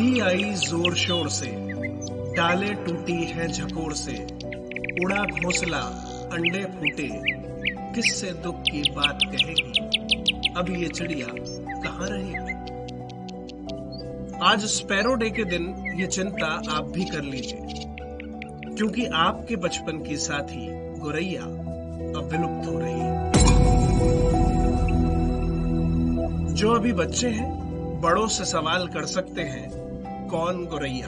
आंधी आई जोर शोर से, डाले टूटी है झकोर से, उड़ा घोंसला अंडे फूटे, किससे दुख की बात कहेगी, अब ये चिड़िया कहाँ रहेगी। आज स्पैरो डे के दिन ये चिंता आप भी कर लीजिए, क्योंकि आपके बचपन की साथी गोरैया अब विलुप्त हो रही है। जो अभी बच्चे हैं, बड़ों से सवाल कर सकते हैं, कौन गोरैया।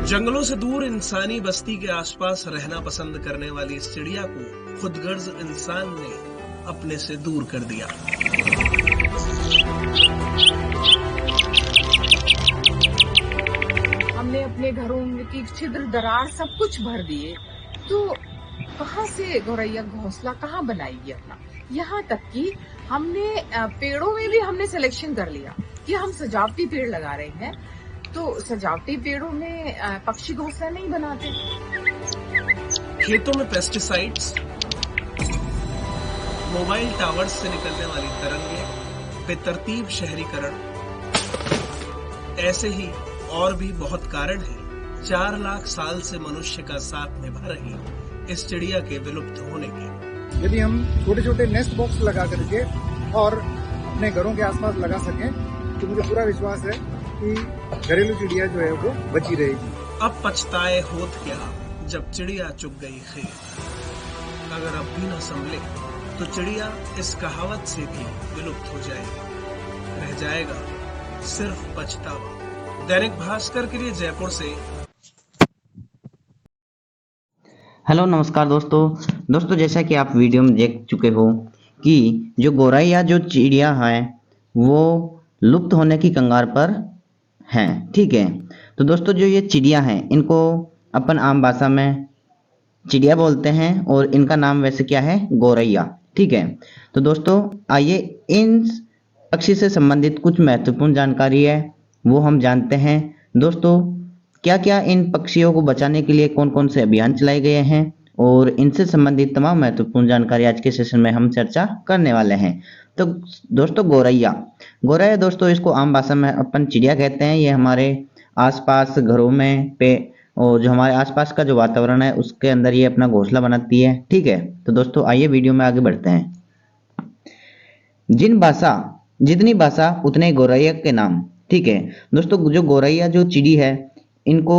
जंगलों से दूर इंसानी बस्ती के आसपास रहना पसंद करने वाली इस चिड़िया को खुदगर्ज इंसान ने अपने से दूर कर दिया। हमने अपने घरों की छिद्र दरार सब कुछ भर दिए, तो कहाँ से गौरैया घोंसला कहाँ बनाएगी अपना। यहाँ तक कि हमने पेड़ों में भी हमने सिलेक्शन कर लिया कि हम सजावटी पेड़ लगा रहे हैं, तो सजावटी पेड़ों में पक्षी घोंसला नहीं बनाते। खेतों में पेस्टिसाइड्स, मोबाइल टावर्स से निकलने वाली तरंगें, बेतरतीब शहरीकरण, ऐसे ही और भी बहुत कारण हैं 4 लाख साल से मनुष्य का साथ निभा रही इस चिड़िया के विलुप्त होने के। यदि हम छोटे छोटे नेस्ट बॉक्स लगा करके और अपने घरों के आसपास लगा सकें, तो मुझे पूरा विश्वास है कि घरेलू चिड़िया जो है वो बची रहेगी। अब पछताए होत क्या जब चिड़िया चुग गई खेत। अगर अब भी न संभले तो चिड़िया इस कहावत से भी विलुप्त हो जाएगी, रह जाएगा सिर्फ पछतावा। दैनिक भास्कर के लिए जयपुर से। हेलो नमस्कार दोस्तों जैसा कि आप वीडियो में देख चुके हो कि जो गोरैया जो चिड़िया है वो लुप्त होने की कगार पर हैं। ठीक है, तो दोस्तों जो ये चिड़िया हैं इनको अपन आम भाषा में चिड़िया बोलते हैं और इनका नाम वैसे क्या है, गोरैया। ठीक है, तो दोस्तों आइए इन पक्षी से संबंधित कुछ महत्वपूर्ण जानकारी है वो हम जानते हैं। दोस्तों क्या क्या इन पक्षियों को बचाने के लिए कौन कौन से अभियान चलाए गए हैं और इनसे संबंधित तमाम महत्वपूर्ण जानकारी आज के सेशन में हम चर्चा करने वाले हैं। तो दोस्तों गोरैया दोस्तों इसको आम भाषा में अपन चिड़िया कहते हैं। ये हमारे आसपास घरों में पे और जो हमारे आसपास का जो वातावरण है उसके अंदर ये अपना घोंसला बनाती है। ठीक है, तो दोस्तों आइए वीडियो में आगे बढ़ते हैं। जितनी भाषा उतने गोरैया के नाम। ठीक है दोस्तों, जो गोरैया जो चिड़ी है इनको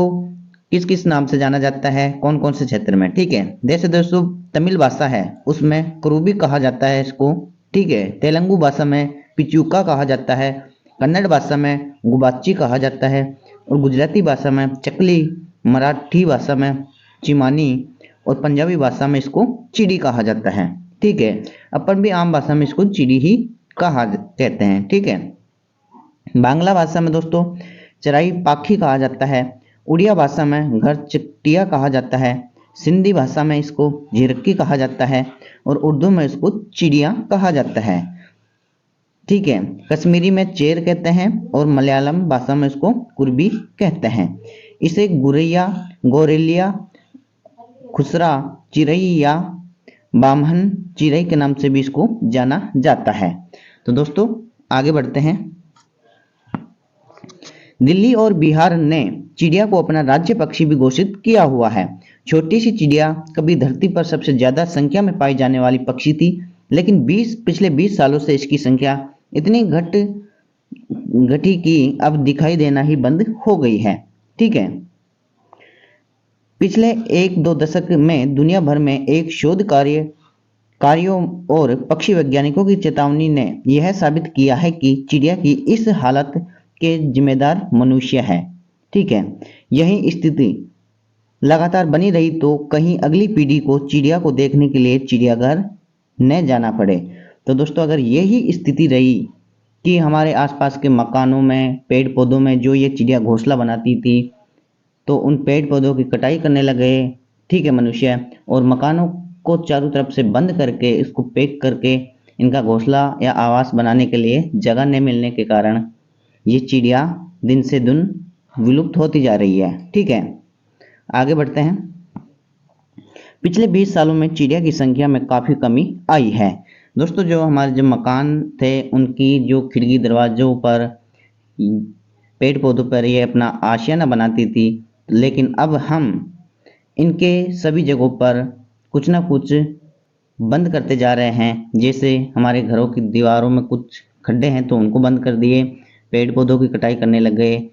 किस किस नाम से जाना जाता है, कौन कौन से क्षेत्र में। ठीक है, जैसे दोस्तों तमिल भाषा है उसमें क्रूबी कहा जाता है इसको। ठीक है, तेलुगु भाषा में पिचुका कहा जाता है, कन्नड़ भाषा में गुबाची कहा जाता है और गुजराती भाषा में चकली, मराठी भाषा में चिमानी और पंजाबी भाषा में इसको चिड़ी कहा जाता है। ठीक है, अपन भी आम भाषा में इसको चिड़ी ही कहते हैं। ठीक है, बांग्ला भाषा में दोस्तों चराई पाखी कहा जाता है, उड़िया भाषा में घर चिट्टिया कहा जाता है, सिंधी भाषा में इसको झिरकी कहा जाता है और उर्दू में इसको चिड़िया कहा जाता है। ठीक है, कश्मीरी में चेर कहते हैं और मलयालम भाषा में इसको कुर्बी कहते हैं। इसे गुरैया, गोरेलिया, खुसरा चिरई या बामहन चिरई के नाम से भी इसको जाना जाता है। तो दोस्तों आगे बढ़ते हैं। दिल्ली और बिहार ने चिड़िया को अपना राज्य पक्षी भी घोषित किया हुआ है। छोटी सी चिड़िया कभी धरती पर सबसे ज्यादा संख्या में पाई जाने वाली पक्षी थी, लेकिन पिछले 20 सालों से इसकी संख्या इतनी घटी कि अब दिखाई देना ही बंद हो गई है। ठीक है, पिछले 1-2 दशक में दुनिया भर में एक शोध कार्यों और पक्षी वैज्ञानिकों की चेतावनी ने यह साबित किया है कि चिड़िया की इस हालत के जिम्मेदार मनुष्य है। ठीक है, यही स्थिति लगातार बनी रही तो कहीं अगली पीढ़ी को चिड़िया को देखने के लिए चिड़ियाघर न जाना पड़े। तो दोस्तों अगर यही स्थिति रही कि हमारे आसपास के मकानों में, पेड़ पौधों में जो ये चिड़िया घोंसला बनाती थी, तो उन पेड़ पौधों की कटाई करने लगे, ठीक है, मनुष्य, और मकानों को चारों तरफ से बंद करके इसको पैक करके इनका घोंसला या आवास बनाने के लिए जगह न मिलने के कारण ये चिड़िया दिन से दिन विलुप्त होती जा रही है। ठीक है, आगे बढ़ते हैं। पिछले 20 सालों में चिड़िया की संख्या में काफ़ी कमी आई है। दोस्तों जो हमारे जो मकान थे उनकी जो खिड़की दरवाजों पर पेड़ पौधों पर ये अपना आशियाना बनाती थी, लेकिन अब हम इनके सभी जगहों पर कुछ ना कुछ बंद करते जा रहे हैं। जैसे हमारे घरों की दीवारों में कुछ खड्डे हैं तो उनको बंद कर दिए, पेड़ पौधों की कटाई करने लग गए।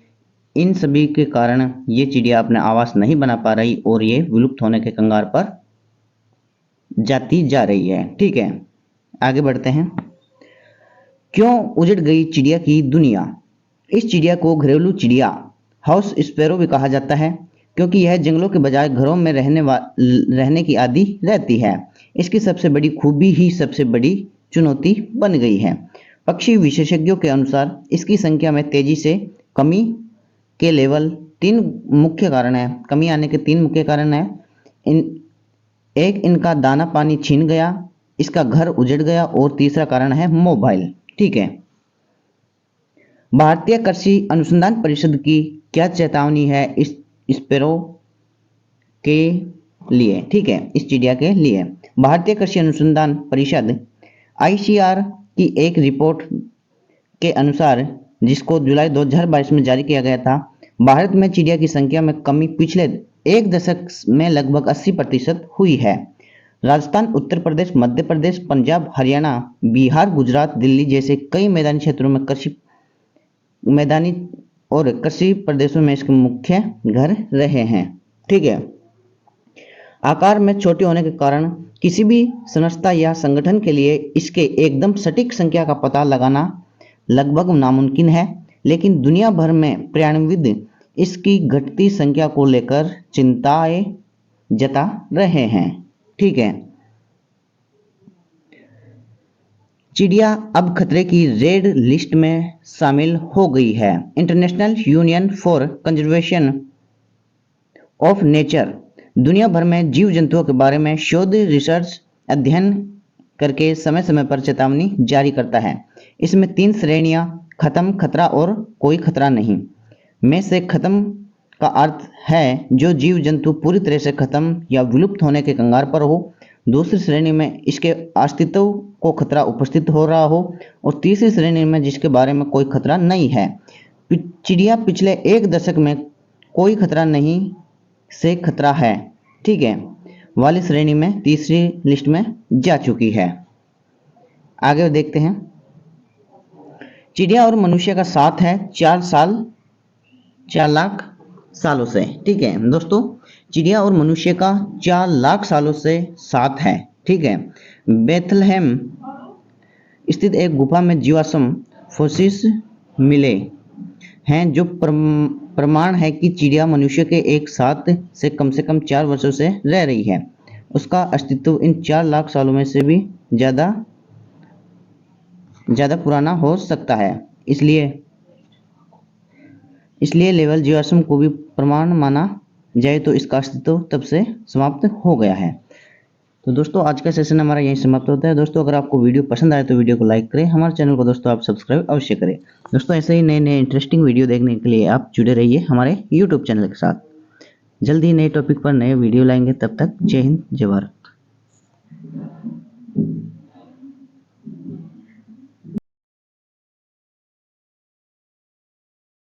इन सभी के कारण ये चिड़िया अपना आवास नहीं बना पा रही और ये विलुप्त होने के कगार पर जाती जा रही है। ठीक है, आगे बढ़ते हैं। क्यों उजड़ गई चिड़िया की दुनिया? इस चिड़िया को घरेलू चिड़िया हाउस स्पैरो भी कहा जाता है, क्योंकि यह जंगलों के बजाय घरों में रहने की आदी रहती है। इसकी सबसे बड़ी खूबी ही सबसे बड़ी चुनौती बन गई है। पक्षी विशेषज्ञों के अनुसार इसकी संख्या में तेजी से कमी के लेवल तीन मुख्य कारण है। कमी आने के तीन मुख्य कारण है। एक इनका दाना पानी छीन गया, इसका घर उजड़ गया और तीसरा कारण है मोबाइल। ठीक है, भारतीय कृषि अनुसंधान परिषद की क्या चेतावनी है इस स्पैरो के लिए? ठीक है, इस चिड़िया के लिए भारतीय कृषि अनुसंधान परिषद ICR की एक रिपोर्ट के अनुसार, जिसको जुलाई 2022 में जारी किया गया था, भारत में चिड़िया की संख्या में कमी पिछले एक दशक में लगभग 80% हुई है। राजस्थान, उत्तर प्रदेश, मध्य प्रदेश, पंजाब, हरियाणा, बिहार, गुजरात, दिल्ली जैसे कई मैदानी क्षेत्रों में मैदानी और कृषि प्रदेशों में इसके मुख्य घर रहे हैं। ठीक है, आकार में छोटे होने के कारण किसी भी संस्था या संगठन के लिए इसके एकदम सटीक संख्या का पता लगाना लगभग नामुमकिन है, लेकिन दुनिया भर में पर्यावरणविद इसकी घटती संख्या को लेकर चिंताएं जता रहे हैं। ठीक है, चिड़िया अब खतरे की रेड लिस्ट में शामिल हो गई है। International union for conservation of nature दुनिया भर में जीव जंतुओं के बारे में शोध रिसर्च अध्ययन करके समय समय पर चेतावनी जारी करता है। इसमें 3 श्रेणियां, खत्म, खतरा और कोई खतरा नहीं में से खत्म का अर्थ है जो जीव जंतु पूरी तरह से खत्म या विलुप्त होने के कगार पर हो। दूसरी श्रेणी में इसके अस्तित्व को खतरा उपस्थित हो रहा हो और तीसरी श्रेणी में जिसके बारे में कोई खतरा नहीं है। चिड़िया पिछले एक दशक में कोई खतरा नहीं से खतरा है, ठीक है, वाली श्रेणी में तीसरी लिस्ट में जा चुकी है। आगे देखते हैं। चिड़िया और मनुष्य का साथ है 4 लाख सालों से। ठीक है दोस्तों, चिड़िया और मनुष्य का 4 लाख सालों से साथ है। ठीक है, बेथलहेम स्थित एक गुफा में जीवाश्म फोसिल्स मिले हैं जो प्रमाण है कि चिड़िया मनुष्य के एक साथ से कम 4 वर्षों से रह रही है। उसका अस्तित्व इन 4 लाख सालों में से भी ज़्यादा पुराना हो सकता है। इसलिए लेवल जीवाश्म को भी प्रमाण माना जाए तो इसका अस्तित्व तब से समाप्त हो गया है। तो दोस्तों, आज का सेशन हमारा यहीं समाप्त होता है। दोस्तों, अगर आपको वीडियो पसंद आए तो वीडियो को लाइक करें, हमारे चैनल को दोस्तों आप सब्सक्राइब अवश्य करें। दोस्तों, ऐसे ही नए इंटरेस्टिंग वीडियो देखने के लिए आप जुड़े रहिए हमारे यूट्यूब चैनल के साथ। जल्दी नए टॉपिक पर नए वीडियो लाएंगे। तब तक जय हिंद, जय भारत।